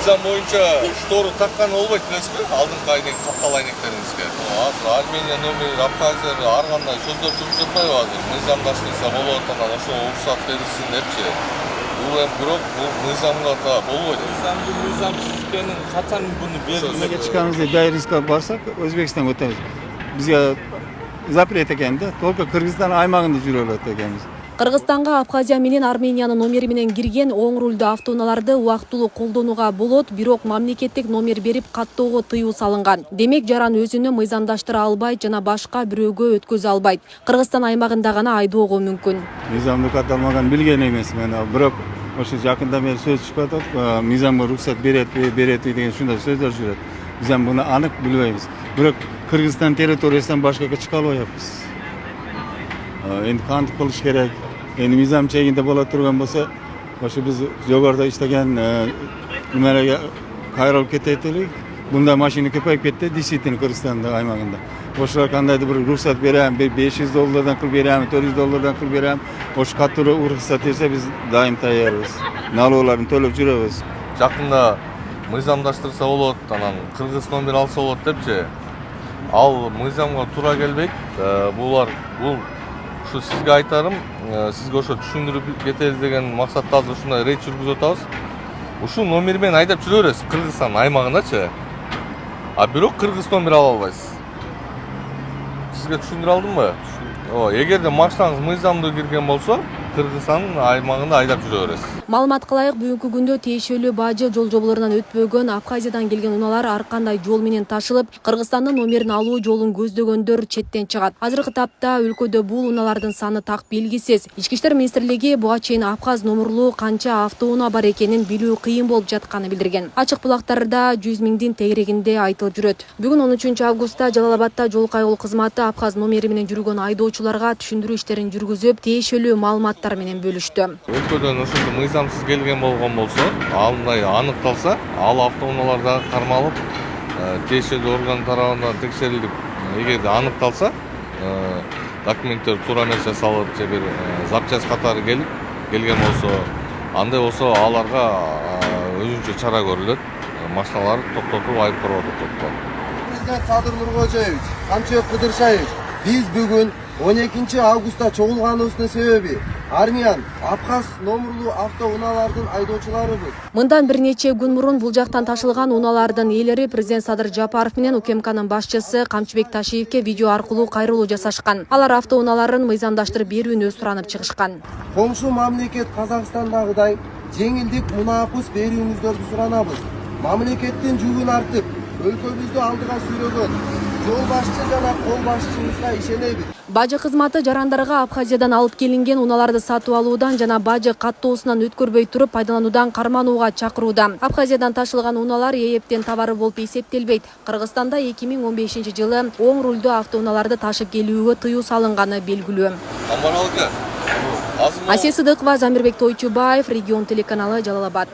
мыйзам боюнча штору таккан болбойт билесизби? Алдыңкы айнек каптал айнектериңизге. Азыр Армения номер, Абхазия ар кандай сөздөр чыгып жатпайбы азыр? Мыйзамдаштырса болот, анан ошого уруксат берилсин депчи. Бул эми бирок бул мыйзамга да болбойт. Мыйзамсыз экенин качан буну Memleket çıkanımızda bir riske varsak Özbekistan'a ötemiz. Bizge zapret eкен да, только Кыргызстан аймагында жүрөлөт экенбиз. Кыргызстанга Абхазия менен Армениянын номери менен кирген оң рулдуу автоунааларды убактылуу колдонууга болот, бирок мамлекеттик номер берип каттоого тыюу салынган. Демек жаран өзүнө мыйзамдаштыра албайт жана башка бирөөгө өткөзө албайт. Кыргызстан аймагында гана айдоого мүмкүн. Мыйзамды катталмаган билген эмесмин, бирок ошо жакында мен сөз чыгып атат, мыйзамга уруксат берет деген ушундай сөздөр жүрөт. Биз буну анык билбейбиз. Бирок Кыргызстан территориясынан башкага чыга албайбыз. Endi kantip kılış gerek. Endi mizam çeğinde bola turgan bolsa, ошо biz jogorda işlegen nimelerge kayralıp ketetilik. Bunda maşini köpeyip ketти, действительно Kırgızstanda aymagında. Oşlar kandaydı bir ruhsat berem, $500 kıl berem, $400 kıl berem. Oş kattırı ruhsat etse biz daim tayyarız. Nalolarını төлөп жүрөбүz. Жакында мыйзамдаштырса болот, анан Кыргыз номер алса болот депчи. Ал мыйзамга туура келбейт. Бул ушу сизге айтарым, сизге ошо түшүндүрүп кетели деген максатта азыр ушундай рейд жүргүзүп атабыз. Ушул номер менен айдап жүрө бересиз Кыргызстан аймагындачы. А бирок Кыргыз номер ала албайсыз. Сизге түшүндүрө алдымбы? Эгерде машинаңыз мыйзамдуу кирген болсо, Кыргызстан аймагында айдап жүрө бересиз. Маалымат кылайык, бүгүнкү күндө тиешелүү бажы жол жоболорунан өтпөгөн Абхазиядан келген унаалар ар кандай жол менен ташылып, Кыргызстандын номерин алуу жолун көздөгөндөр четтен чыгат. Азыркы тапта өлкөдө бул унаалардын саны так белгисиз. Ички иштер министрлиги буга чейин Абхаз номерлуу канча автоунаа бар экенин билүү кыйын болуп жатканын билдирген. Ачык булактарда 100 миңдин тегерегинде айтылып жүрөт. Бүгүн 13 августта Жалалабадта жол кайгылуу кызматы Абхаз номери менен жүргөн айдоочуларга түшүндүрүү иштерин жүргүзүп, тиешелүү маалыматтар менен бөлүштү. Өлкөдөн ошондой мыйзамсыз келген болгон болсо, андай аныкталса, ал автоунааларда кармалып, тиешелүү орган тарабынан текшерилип, эгерде аныкталса, документтер туура эмес жасалып, же бир запчасть катары келген болсо, андай болсо аларга өзүнчө чара көрүлөт. Машиналар токтотуп, айыптоого токтотулат. Президент Садыр Нуркожоевич, Камчыбек Кыдыршаевич, биз бүгүн 12 августта чогулганыбыздын себеби Армян, Абхаз номерлуу автоунаалардын айдоочуларыбыз. Мындан бир нече күн мурун бул жактан ташылган унаалардын ээлери президент Садыр Жапаров менен УКМКнын башчысы Камчыбек Ташиевке видео аркылуу кайрылуу жасашкан. Алар автоунааларын мыйзамдаштырып берүүнү суранып чыгышкан. Комшу мамлекет Казакстандагыдай жеңилдик мунапыс берүүңүздөрдү суранабыз. Мамлекеттин жүгүн артып, өлкөбүздү алдыга сүйрөгөн жол башчы жана кол башчыңызга ишенебиз. Бажы кызматы жарандарга Абхазиядан алып келинген унааларды сатып алуудан жана бажы каттоосунан өткөрбөй туруп пайдалануудан карманууга чакырууда. Абхазиядан ташылган унаалар ээптен товары болуп эсептелбейт. Кыргызстанда 2015-жылы оң рулдуу автоунааларды ташып келүүгө тыюу салынганы белгилүү. Асия Сыдыкова, Замирбек Тойчубаев, Регион телеканалы, Жалалабад.